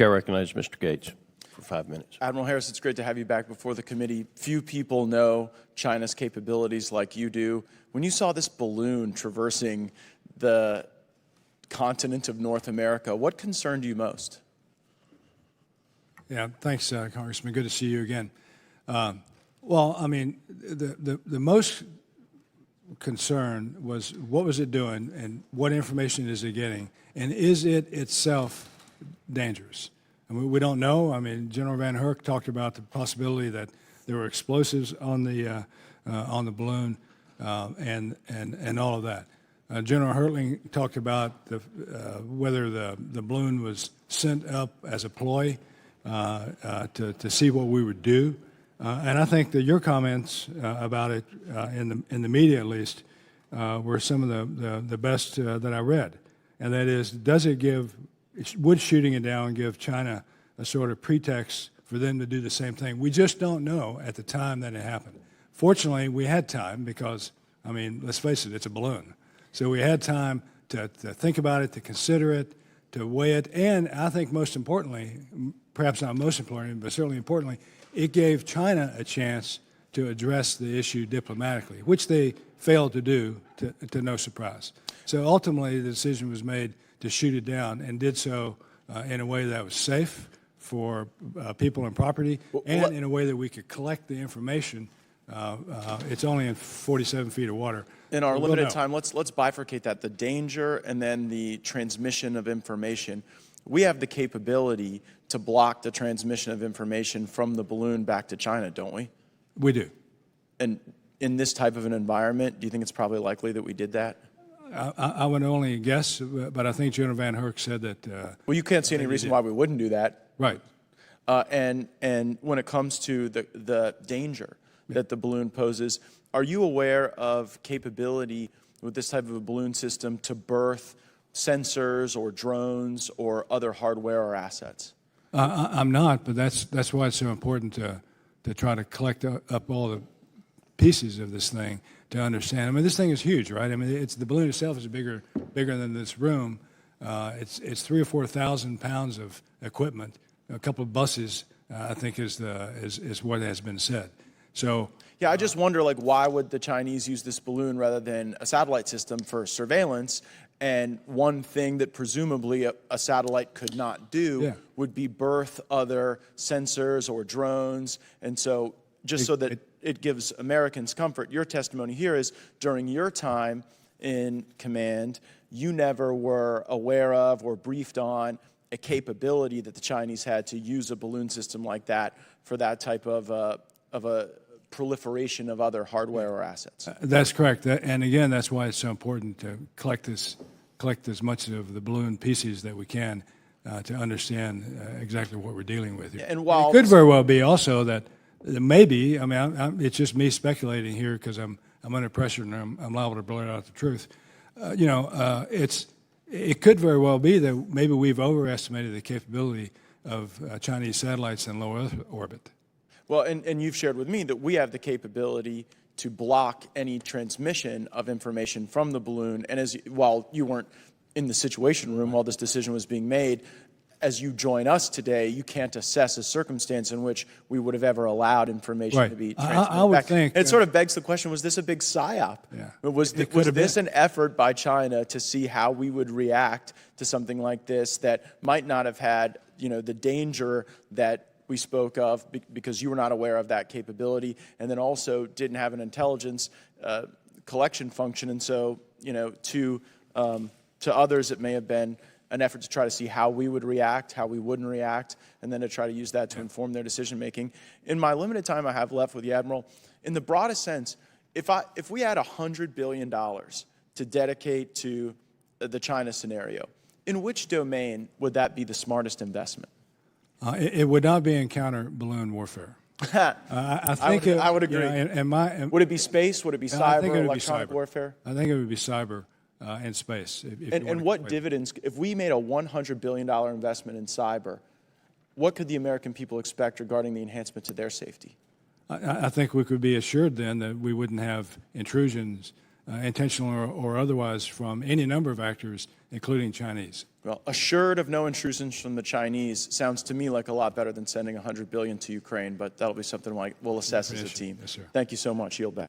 Chair recognizes Mr. Gaetz for 5 minutes. Admiral Harris, it's great to have you back before the committee. Few people know China's capabilities like you do. When you saw this balloon traversing the continent of North America, what concerned you most? Yeah, thanks, Congressman. Good to see you again. Well, I mean, the most concern was what was it doing and what information is it getting, and is it itself dangerous? I mean, we don't know. I mean, General Van Herk talked about the possibility that there were explosives on the balloon and all of that. General Hertling talked about whether the balloon was sent up as a ploy to see what we would do. And I think that your comments about it, in the media at least, were some of the best that I read. And that is, would shooting it down give China a sort of pretext for them to do the same thing? We just don't know at the time that it happened. Fortunately, we had time because, I mean, let's face it, it's a balloon. So we had time to think about it, to consider it, to weigh it, and I think most importantly, perhaps not most importantly, but certainly importantly, it gave China a chance to address the issue diplomatically, which they failed to do, to no surprise. So ultimately, the decision was made to shoot it down, and did so in a way that was safe for people and property, and in a way that we could collect the information. It's only in 47 feet of water. In our limited time, let's bifurcate that, the danger and then the transmission of information. We have the capability to block the transmission of information from the balloon back to China, don't we? We do. And in this type of an environment, do you think it's probably likely that we did that? I would only guess, but I think General Van Herk said that. Well, you can't see any reason why we wouldn't do that. Right. And when it comes to the danger that the balloon poses, are you aware of capability with this type of a balloon system to berth sensors or drones or other hardware or assets? I'm not, but that's why it's so important to try to collect up all the pieces of this thing to understand. I mean, this thing is huge, right? I mean, the balloon itself is bigger than this room. It's 3,000 or 4,000 pounds of equipment. A couple of buses, I think, is what has been said. So. Yeah, I just wonder, like, why would the Chinese use this balloon rather than a satellite system for surveillance? And one thing that presumably a satellite could not do would be berth other sensors or drones. And so just so that it gives Americans comfort, your testimony here is during your time in command, you never were aware of or briefed on a capability that the Chinese had to use a balloon system like that for that type of a proliferation of other hardware or assets. That's correct. And again, that's why it's so important to collect as much of the balloon pieces that we can to understand exactly what we're dealing with here. And while it could very well be also that maybe, I mean, it's just me speculating here because I'm under pressure and I'm liable to blurt out the truth. It could very well be that maybe we've overestimated the capability of Chinese satellites in low Earth orbit. Well, and you've shared with me that we have the capability to block any transmission of information from the balloon. And while you weren't in the Situation Room while this decision was being made, as you join us today, you can't assess a circumstance in which we would have ever allowed information to be transmitted I would back. think. And it sort of begs the question, was this a big psyop? Yeah. Was this an effort by China to see how we would react to something like this that might not have had, the danger that we spoke of because you were not aware of that capability, and then also didn't have an intelligence collection function, and so to others it may have been an effort to try to see how we would react, how we wouldn't react, and then to try to use that to inform their decision making. In my limited time I have left with the Admiral, in the broadest sense, if we had $100 billion to dedicate to the China scenario, in which domain would that be the smartest investment? It would not be in counter balloon warfare. I think I would agree. Would it be space? Would it be cyber, electronic warfare? I think it would be cyber and space. And what dividends, if we made a $100 billion investment in cyber, what could the American people expect regarding the enhancement to their safety? I think we could be assured then that we wouldn't have intrusions intentional or otherwise, from any number of actors, including Chinese. Well, assured of no intrusions from the Chinese sounds to me like a lot better than sending $100 billion to Ukraine, but that'll be something we'll assess as a team. Yes, sir. Thank you so much. Yield back.